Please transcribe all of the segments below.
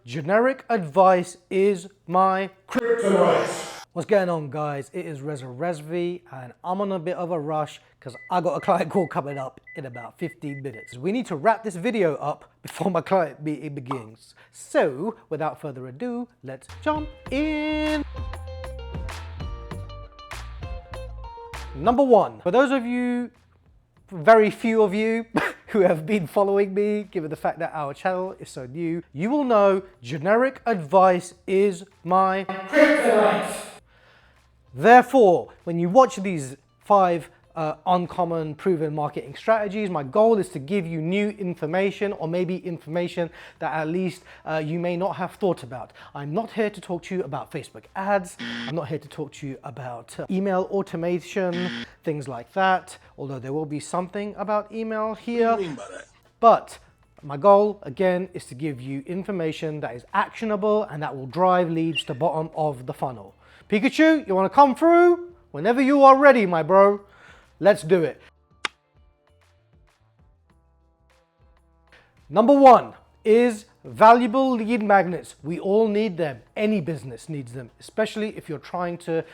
Generic advice is my kryptonite. What's going on, guys? It is Reza Rezvi and I'm on a bit of a rush because I got a client call coming up in about 15 minutes. We need to wrap this video up before my client meeting begins. So without further ado, let's jump in. Number one, for those of you, very few of you who have been following me, given the fact that our channel is so new, you will know generic advice is my kryptonite. Therefore, when you watch these 5 uncommon proven marketing strategies, my goal is to give you new information, or maybe information that at least you may not have thought about. I'm not here to talk to you about Facebook ads. I'm not here to talk to you about email automation, things like that, although there will be something about email here. What do you mean by that? But my goal, again, is to give you information that is actionable and that will drive leads to the bottom of the funnel. Pikachu, you want to come through? Whenever you are ready, my bro. Let's do it. Number one is valuable lead magnets. We all need them. Any business needs them, especially if you're trying to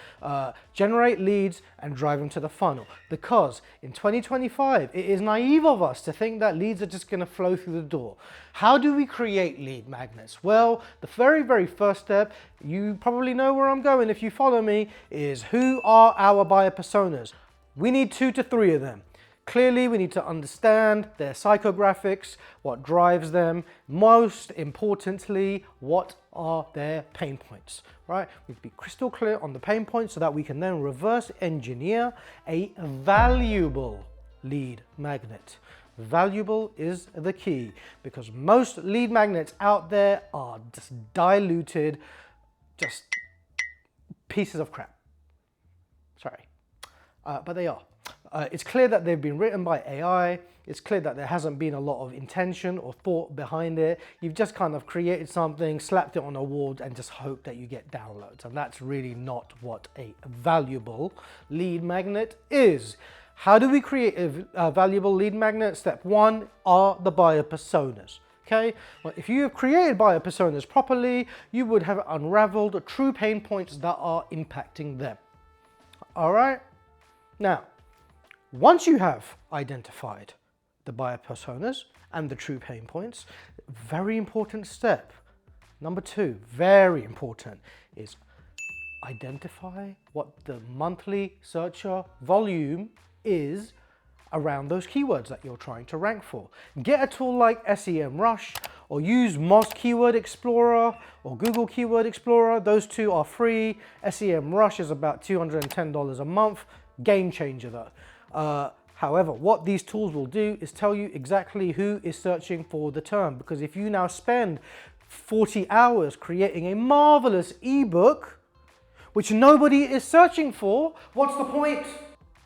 generate leads and drive them to the funnel. Because in 2025, it is naive of us to think that leads are just going to flow through the door. How do we create lead magnets? Well, the very first step, you probably know where I'm going if you follow me, is who are our buyer personas? We need 2 to 3 of them. Clearly, we need to understand their psychographics, what drives them. Most importantly, what are their pain points, right? We need to be crystal clear on the pain points so that we can then reverse engineer a valuable lead magnet. Valuable is the key because most lead magnets out there are just diluted, just pieces of crap. Sorry. But they are. It's clear that they've been written by AI. It's clear that there hasn't been a lot of intention or thought behind it. You've just kind of created something, slapped it on a wall and just hope that you get downloads. And that's really not what a valuable lead magnet is. How do we create a valuable lead magnet? Step one are the buyer personas. Okay, well, if you have created buyer personas properly, you would have unraveled true pain points that are impacting them. All right. Now, once you have identified the buyer personas and the true pain points, very important step, number 2, very important, is identify what the monthly searcher volume is around those keywords that you're trying to rank for. Get a tool like SEMrush or use Moz Keyword Explorer or Google Keyword Explorer. Those two are free. SEMrush is about $210 a month. Game changer though. However, what these tools will do is tell you exactly who is searching for the term. Because if you now spend 40 hours creating a marvelous ebook, which nobody is searching for, what's the point?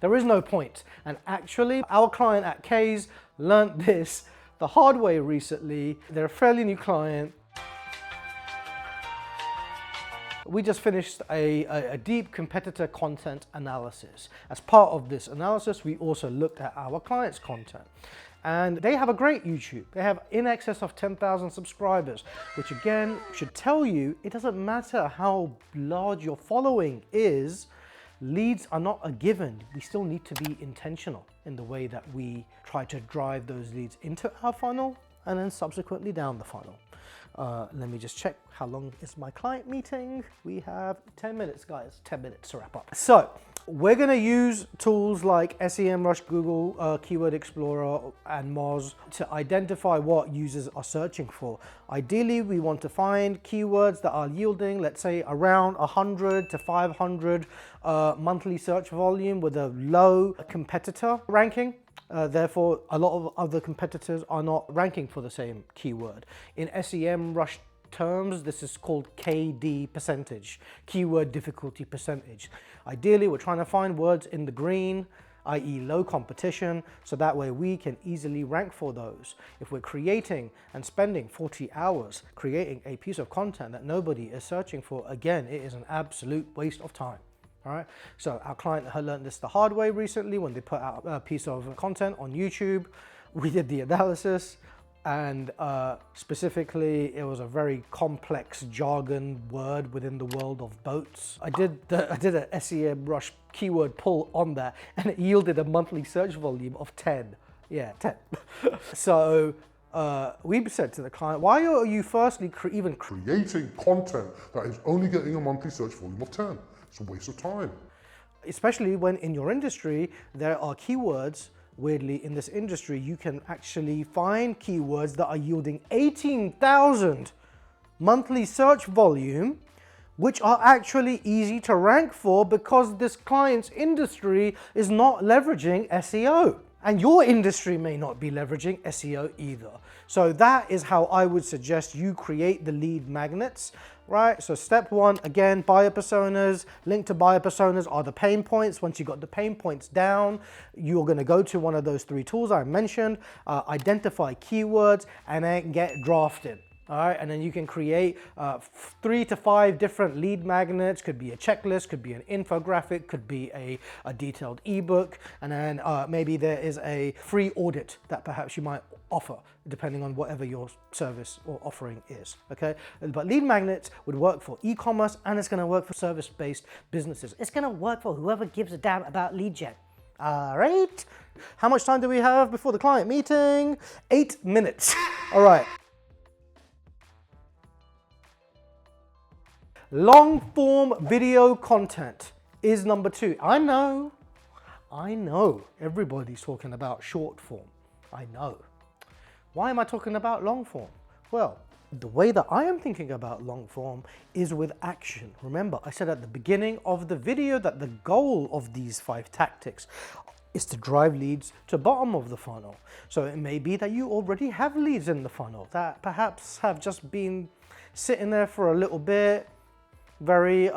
There is no point. And actually, our client at Kaze learned this the hard way recently. They're a fairly new client. We just finished a deep competitor content analysis. As part of this analysis, we also looked at our clients' content. And they have a great YouTube. They have in excess of 10,000 subscribers, which again should tell you it doesn't matter how large your following is, leads are not a given. We still need to be intentional in the way that we try to drive those leads into our funnel and then subsequently down the funnel. Let me just check how long is my client meeting. We have 10 minutes, guys, 10 minutes to wrap up. So we're gonna use tools like SEMrush, Google Keyword Explorer and Moz to identify what users are searching for. Ideally, we want to find keywords that are yielding, let's say around 100 to 500 monthly search volume with a low competitor ranking. Therefore, a lot of other competitors are not ranking for the same keyword. In SEMrush terms, this is called KD percentage, keyword difficulty percentage. Ideally, we're trying to find words in the green, i.e. low competition, so that way we can easily rank for those. If we're creating and spending 40 hours creating a piece of content that nobody is searching for, again, it is an absolute waste of time. All right, so our client had learned this the hard way recently when they put out a piece of content on YouTube. We did the analysis. And specifically, it was a very complex jargon word within the world of boats. I did a SEMrush keyword pull on that, and it yielded a monthly search volume of 10. Yeah, 10. So we said to the client, why are you firstly even Creating content that is only getting a monthly search volume of 10? It's a waste of time. Especially when in your industry, there are keywords. Weirdly, in this industry, you can actually find keywords that are yielding 18,000 monthly search volume, which are actually easy to rank for because this client's industry is not leveraging SEO. And your industry may not be leveraging SEO either. So that is how I would suggest you create the lead magnets, right? So step one, again, buyer personas. Link to buyer personas are the pain points. Once you got the pain points down, you're gonna go to one of those 3 tools I mentioned, identify keywords, and then get drafted. All right, and then you can create 3 to 5 different lead magnets. Could be a checklist, could be an infographic, could be a detailed ebook, and then maybe there is a free audit that perhaps you might offer, depending on whatever your service or offering is, okay? But lead magnets would work for e-commerce, and it's gonna work for service-based businesses. It's gonna work for whoever gives a damn about lead gen. All right, how much time do we have before the client meeting? 8 minutes, all right. Long form video content is number 2. I know, everybody's talking about short form. I know. Why am I talking about long form? Well, the way that I am thinking about long form is with action. Remember, I said at the beginning of the video that the goal of these 5 tactics is to drive leads to bottom of the funnel. So it may be that you already have leads in the funnel that perhaps have just been sitting there for a little bit, very,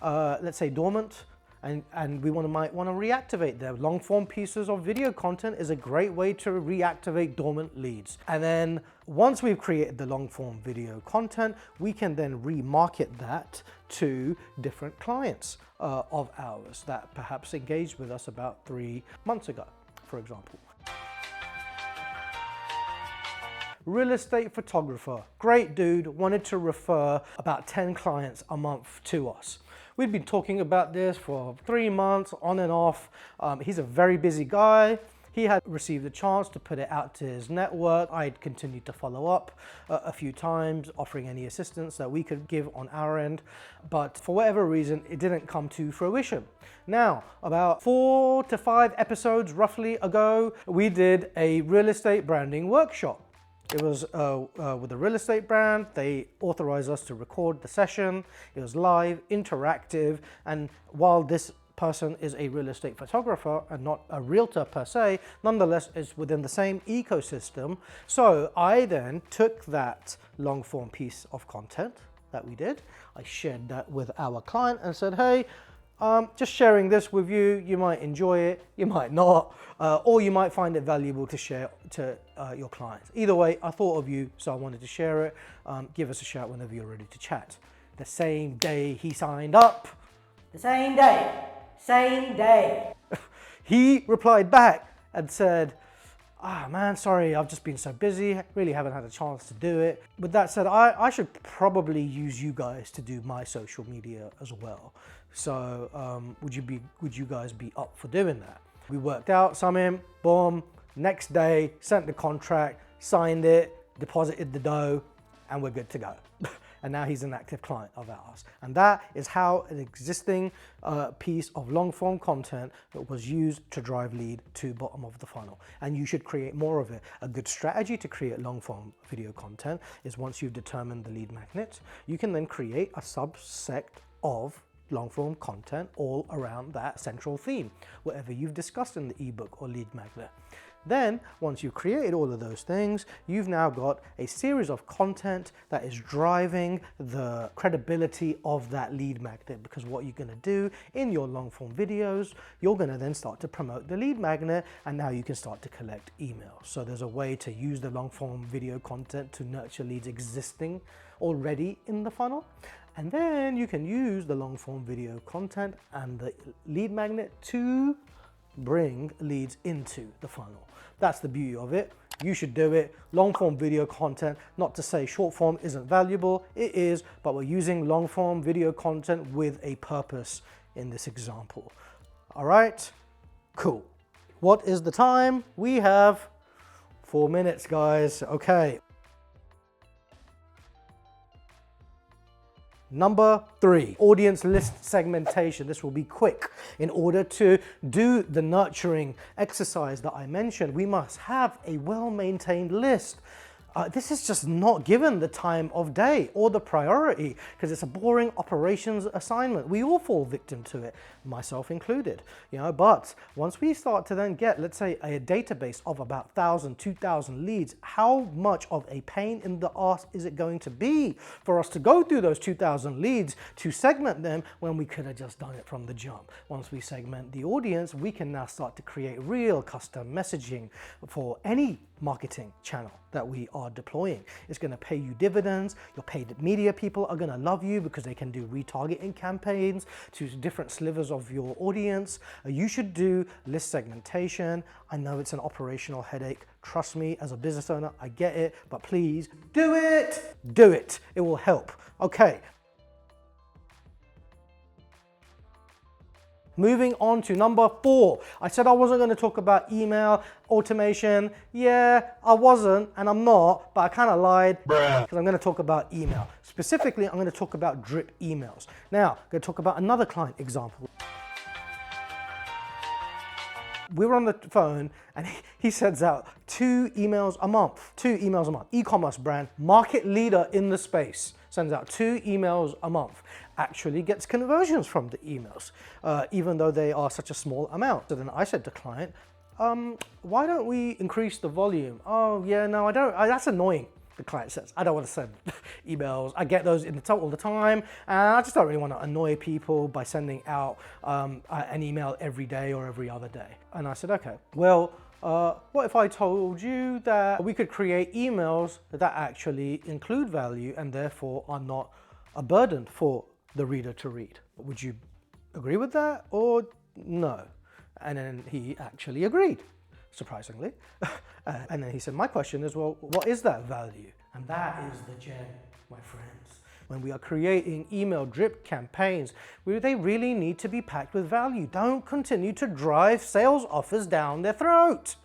let's say, dormant, and we might want to reactivate them. Long form pieces of video content is a great way to reactivate dormant leads. And then once we've created the long form video content, we can then remarket that to different clients of ours that perhaps engaged with us about 3 months ago, for example. Real estate photographer, great dude, wanted to refer about 10 clients a month to us. We'd been talking about this for 3 months, on and off. He's a very busy guy. He had received a chance to put it out to his network. I'd continued to follow up a few times, offering any assistance that we could give on our end. But for whatever reason, it didn't come to fruition. Now, about 4 to 5 episodes roughly ago, we did a real estate branding workshop. It was with a real estate brand. They authorized us to record the session. It was live, interactive, and while this person is a real estate photographer and not a realtor per se, nonetheless it's within the same ecosystem. So I then took that long form piece of content that we did, I shared that with our client and said, hey, just sharing this with you, you might enjoy it, you might not, or you might find it valuable to share to your clients. Either way, I thought of you, so I wanted to share it. Give us a shout whenever you're ready to chat. The same day he signed up. The same day. He replied back and said, man, sorry, I've just been so busy, really haven't had a chance to do it. With that said, I should probably use you guys to do my social media as well. So would you guys be up for doing that? We worked out something, boom, next day, sent the contract, signed it, deposited the dough, and we're good to go. And now he's an active client of ours. And that is how an existing piece of long form content that was used to drive lead to bottom of the funnel. And you should create more of it. A good strategy to create long form video content is once you've determined the lead magnet, you can then create a subsect of long form content all around that central theme, whatever you've discussed in the ebook or lead magnet. Then, once you've created all of those things, you've now got a series of content that is driving the credibility of that lead magnet, because what you're going to do in your long form videos, you're going to then start to promote the lead magnet, and now you can start to collect emails. So there's a way to use the long form video content to nurture leads existing already in the funnel. And then you can use the long form video content and the lead magnet to bring leads into the funnel. That's the beauty of it. You should do it. Long form video content, not to say short form isn't valuable, it is, but we're using long form video content with a purpose in this example. All right, cool. What is the time? We have 4 minutes, guys. Okay. Number 3, audience list segmentation. This will be quick. In order to do the nurturing exercise that I mentioned, we must have a well-maintained list. This is just not given the time of day or the priority because it's a boring operations assignment. We all fall victim to it, myself included, you know, but once we start to then get, let's say, a database of about 1,000, 2,000 leads, how much of a pain in the ass is it going to be for us to go through those 2,000 leads to segment them when we could have just done it from the jump? Once we segment the audience, we can now start to create real custom messaging for any marketing channel that we are deploying. It's going to pay you dividends. Your paid media people are going to love you because they can do retargeting campaigns to different slivers of your audience. You should do list segmentation. I know it's an operational headache. Trust me, as a business owner, I get it, but please do it. Do it. It will help. Okay. Moving on to number 4. I said I wasn't going to talk about email automation. Yeah, I wasn't, and I'm not, but I kind of lied because I'm going to talk about email. Specifically, I'm going to talk about drip emails. Now, I'm going to talk about another client example. We were on the phone and he sends out 2 emails a month. 2 emails a month. E-commerce brand, market leader in the space, sends out 2 emails a month. Actually gets conversions from the emails, even though they are such a small amount. So then I said to client, why don't we increase the volume? Oh yeah, no, I don't. That's annoying. The client says, I don't want to send emails. I get those all the time, and I just don't really want to annoy people by sending out an email every day or every other day. And I said, okay, well, what if I told you that we could create emails that actually include value and therefore are not a burden for the reader to read? Would you agree with that or no? And then he actually agreed, surprisingly. And then he said, my question is, well, what is that value? And that is the gem, my friends. When we are creating email drip campaigns, they really need to be packed with value. Don't continue to drive sales offers down their throat.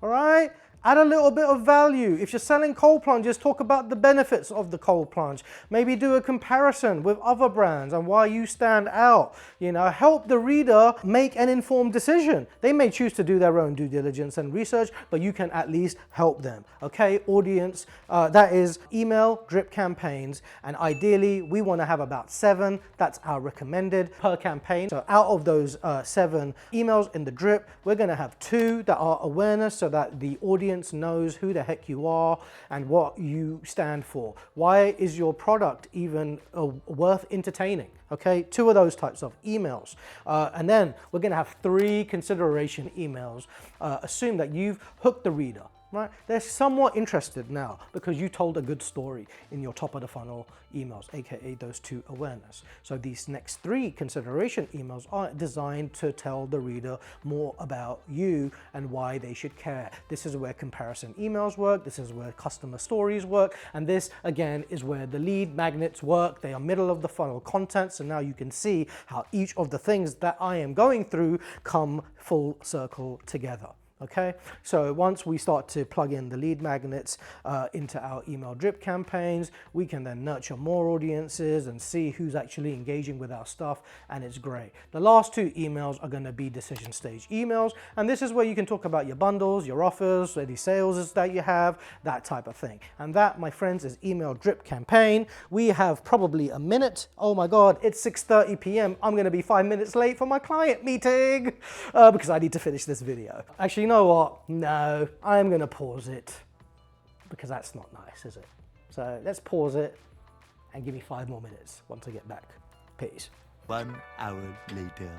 All right? Add a little bit of value. If you're selling cold plunges, talk about the benefits of the cold plunge. Maybe do a comparison with other brands and why you stand out. You know, help the reader make an informed decision. They may choose to do their own due diligence and research, but you can at least help them. Okay, audience, that is email drip campaigns. And ideally, we want to have about 7. That's our recommended per campaign. So out of those 7 emails in the drip, we're going to have 2 that are awareness so that the audience knows who the heck you are and what you stand for. Why is your product even worth entertaining? Okay, 2 of those types of emails. And then we're going to have 3 consideration emails. Assume that you've hooked the reader. Right? They're somewhat interested now because you told a good story in your top of the funnel emails, aka those 2 awareness. So these next 3 consideration emails are designed to tell the reader more about you and why they should care. This is where comparison emails work. This is where customer stories work. And this again is where the lead magnets work. They are middle of the funnel content. So now you can see how each of the things that I am going through come full circle together. Okay, so once we start to plug in the lead magnets into our email drip campaigns, we can then nurture more audiences and see who's actually engaging with our stuff, and it's great. The last 2 emails are going to be decision stage emails, and this is where you can talk about your bundles, your offers, any sales that you have, that type of thing. And that, my friends, is email drip campaign. We have probably a minute. Oh my God, it's 6:30 p.m. I'm going to be 5 minutes late for my client meeting because I need to finish this video. Actually, you know what? No, I'm going to pause it because that's not nice, is it? So let's pause it and give me 5 more minutes once I get back. Peace. 1 hour later.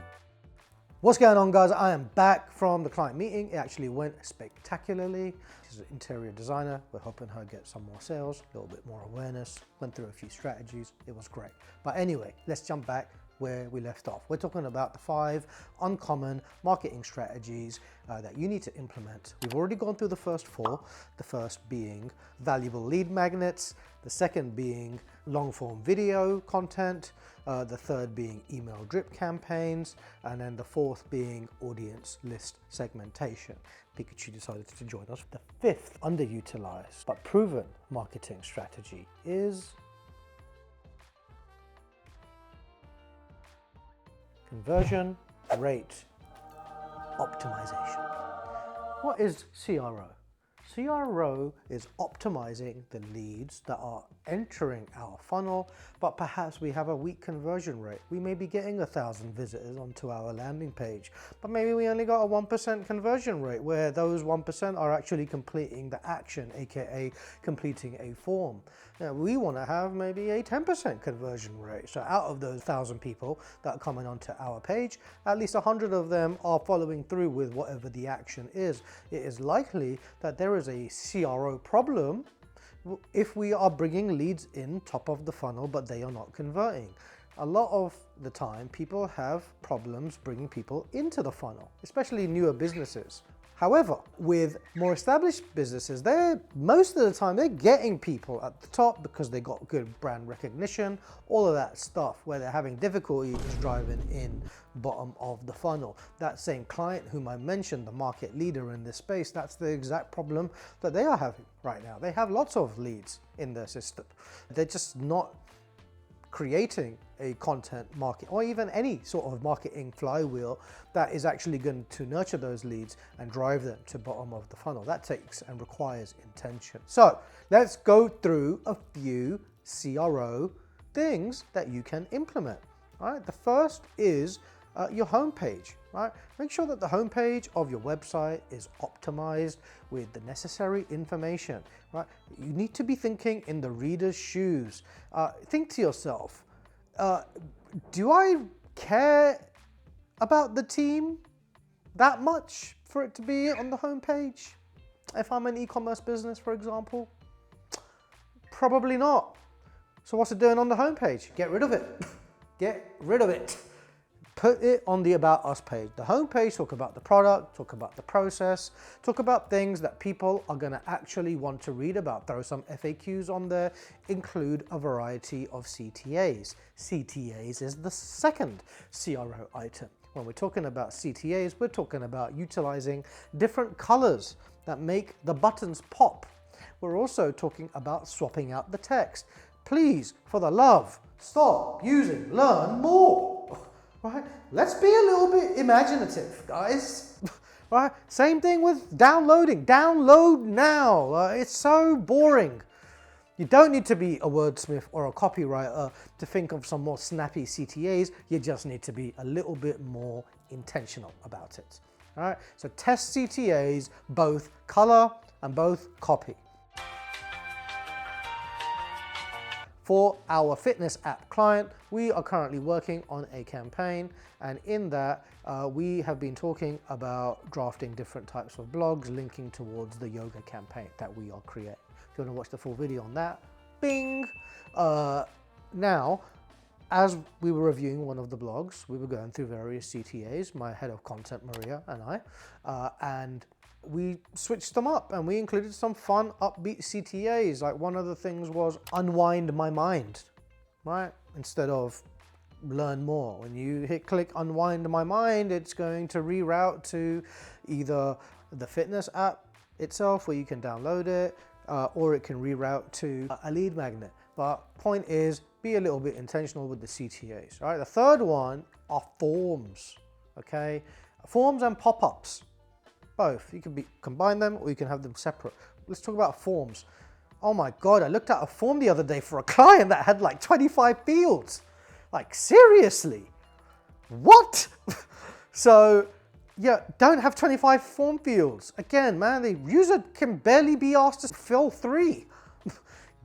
What's going on, guys? I am back from the client meeting. It actually went spectacularly. She's an interior designer. We're helping her get some more sales, a little bit more awareness, went through a few strategies. It was great. But anyway, let's jump back. where we left off. We're talking about the 5 uncommon marketing strategies that you need to implement. We've already gone through the first 4, the first being valuable lead magnets, the second being long-form video content, the third being email drip campaigns, and then the fourth being audience list segmentation. Pikachu decided to join us. The 5th underutilized but proven marketing strategy is conversion rate optimization. What is CRO? CRO is optimizing the leads that are entering our funnel, but perhaps we have a weak conversion rate. We may be getting 1,000 visitors onto our landing page, but maybe we only got a 1% conversion rate, where those 1% are actually completing the action, aka completing a form. Now, we want to have maybe a 10% conversion rate. So out of those 1,000 people that are coming onto our page, at least 100 of them are following through with whatever the action is. It is likely that there is a CRO problem if we are bringing leads in top of the funnel, but they are not converting. A lot of the time, people have problems bringing people into the funnel, especially newer businesses. However, with more established businesses, most of the time they're getting people at the top because they got good brand recognition, all of that stuff. Where they're having difficulty is driving in bottom of the funnel. That same client whom I mentioned, the market leader in this space, that's the exact problem that they are having right now. They have lots of leads in their system. They're just not creating a content market or even any sort of marketing flywheel that is actually going to nurture those leads and drive them to bottom of the funnel. That takes and requires intention. So let's go through a few CRO things that you can implement. All right, the first is your homepage. Right? Make sure that the homepage of your website is optimized with the necessary information. Right? You need to be thinking in the reader's shoes. Think to yourself, do I care about the team that much for it to be on the homepage? If I'm an e-commerce business, for example, probably not. So what's it doing on the homepage? Get rid of it. Get rid of it. Put it on the About Us page. The homepage, talk about the product, talk about the process, talk about things that people are going to actually want to read about. Throw some FAQs on there, include a variety of CTAs. CTAs is the second CRO item. When we're talking about CTAs, we're talking about utilizing different colors that make the buttons pop. We're also talking about swapping out the text. Please, for the love, stop using learn more. Right? Let's be a little bit imaginative, guys. Right? Same thing with downloading. Download now. It's so boring. You don't need to be a wordsmith or a copywriter to think of some more snappy CTAs. You just need to be a little bit more intentional about it. All right? So test CTAs, both color and both copy. For our fitness app client, we are currently working on a campaign, and in that we have been talking about drafting different types of blogs linking towards the yoga campaign that we are creating. If you want to watch the full video on that, bing! Now, as we were reviewing one of the blogs, we were going through various CTAs, my head of content, Maria, and I, and we switched them up and we included some fun, upbeat CTAs. Like one of the things was unwind my mind, right? Instead of learn more. When you click unwind my mind, it's going to reroute to either the fitness app itself where you can download it, or it can reroute to a lead magnet. But point is, be a little bit intentional with the CTAs, right? The third one are forms, okay? Forms and pop-ups. Both. You can combine them or you can have them separate. Let's talk about forms. Oh my God, I looked at a form the other day for a client that had like 25 fields. Like seriously, what? So yeah, don't have 25 form fields. Again, man, the user can barely be asked to fill 3.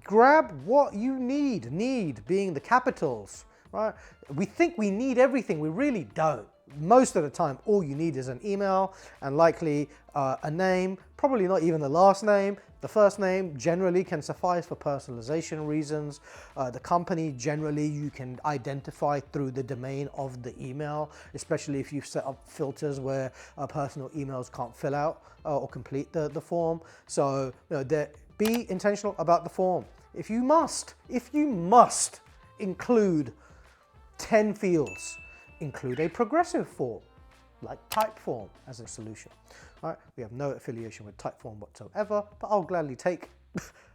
Grab what you need being the capitals, right? We think we need everything, we really don't. most of the time, all you need is an email and likely a name, probably not even the last name. The first name generally can suffice for personalization reasons. The company generally you can identify through the domain of the email, especially if you've set up filters where personal emails can't fill out or complete the form. So be intentional about the form. If you must include 10 fields, include a progressive form like Typeform as a solution. All right, we have no affiliation with Typeform whatsoever, but I'll gladly take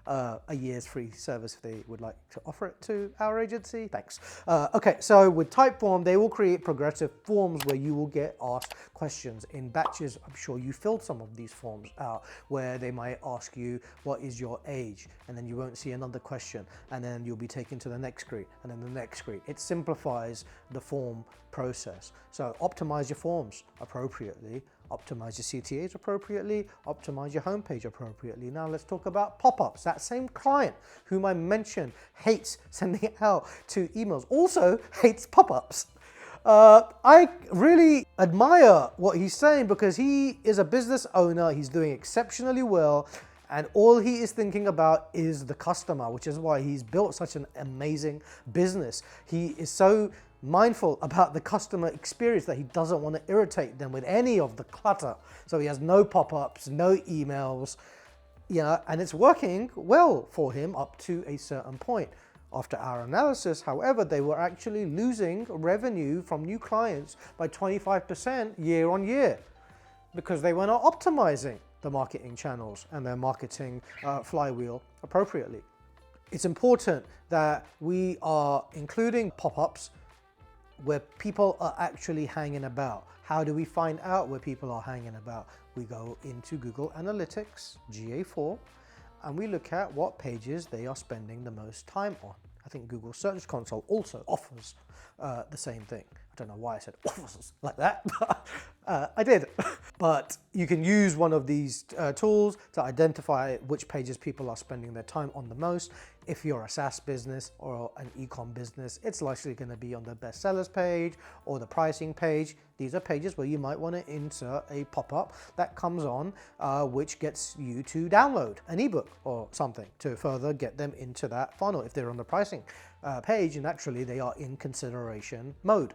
a year's free service if they would like to offer it to our agency. Thanks. Okay, so with Typeform, they will create progressive forms where you will get asked questions in batches. I'm sure you filled some of these forms out where they might ask you, what is your age? And then you won't see another question. And then you'll be taken to the next screen and then the next screen. It simplifies the form process. So optimize your forms appropriately, optimize your CTAs appropriately, optimize your homepage appropriately. Now let's talk about pop-ups. That same client whom I mentioned hates sending out to emails, also hates pop-ups. I really admire what he's saying because he is a business owner, he's doing exceptionally well, and all he is thinking about is the customer, which is why he's built such an amazing business. He is so mindful about the customer experience that he doesn't want to irritate them with any of the clutter. So he has no pop-ups, no emails, and it's working well for him up to a certain point. After our analysis, however, they were actually losing revenue from new clients by 25% year on year because they were not optimizing the marketing channels and their marketing flywheel appropriately. It's important that we are including pop-ups where people are actually hanging about. How do we find out where people are hanging about? We go into Google Analytics, GA4, and we look at what pages they are spending the most time on. I think Google Search Console also offers the same thing. I don't know why I said offers like that, but I did. But you can use one of these tools to identify which pages people are spending their time on the most. If you're a SaaS business or an e-com business, it's likely going to be on the bestsellers page or the pricing page. These are pages where you might want to insert a pop-up that comes on, which gets you to download an ebook or something to further get them into that funnel. If they're on the pricing page, naturally they are in consideration mode.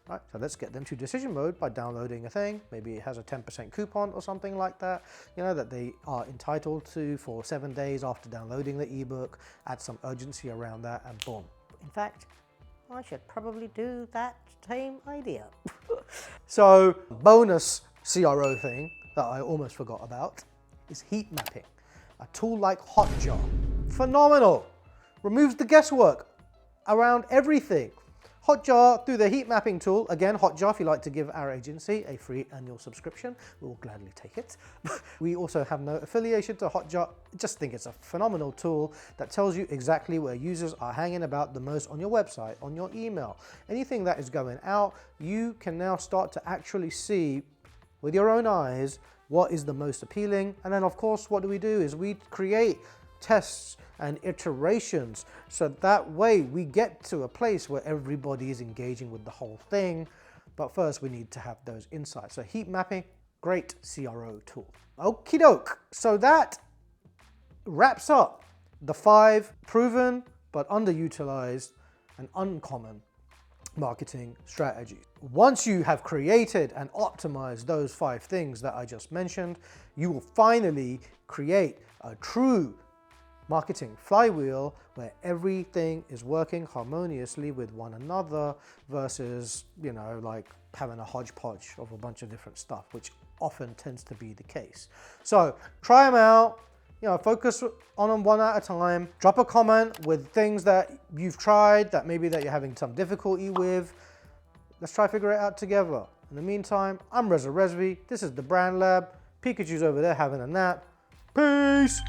Right, so let's get them to decision mode by downloading a thing. Maybe it has a 10% coupon or something like that, that they are entitled to for 7 days after downloading the ebook. Add some urgency around that and boom. In fact, I should probably do that same idea. So bonus CRO thing that I almost forgot about is heat mapping. A tool like Hotjar, phenomenal, removes the guesswork around everything. Hotjar, through the heat mapping tool, again, Hotjar, if you'd like to give our agency a free annual subscription, we will gladly take it. We also have no affiliation to Hotjar. Just think it's a phenomenal tool that tells you exactly where users are hanging about the most on your website, on your email. Anything that is going out, you can now start to actually see with your own eyes what is the most appealing. And then, of course, what do? Is we create tests and iterations so that way we get to a place where everybody is engaging with the whole thing. But first we need to have those insights. So heat mapping, great CRO tool. Okie doke. So that wraps up the 5 proven but underutilized and uncommon marketing strategies. Once you have created and optimized those 5 things that I just mentioned, you will finally create a true marketing flywheel where everything is working harmoniously with one another versus, like having a hodgepodge of a bunch of different stuff, which often tends to be the case. So try them out, focus on them one at a time. Drop a comment with things that you've tried that maybe that you're having some difficulty with. Let's try to figure it out together. In the meantime, I'm Reza Resvi. This is the Brand Lab. Pikachu's over there having a nap. Peace.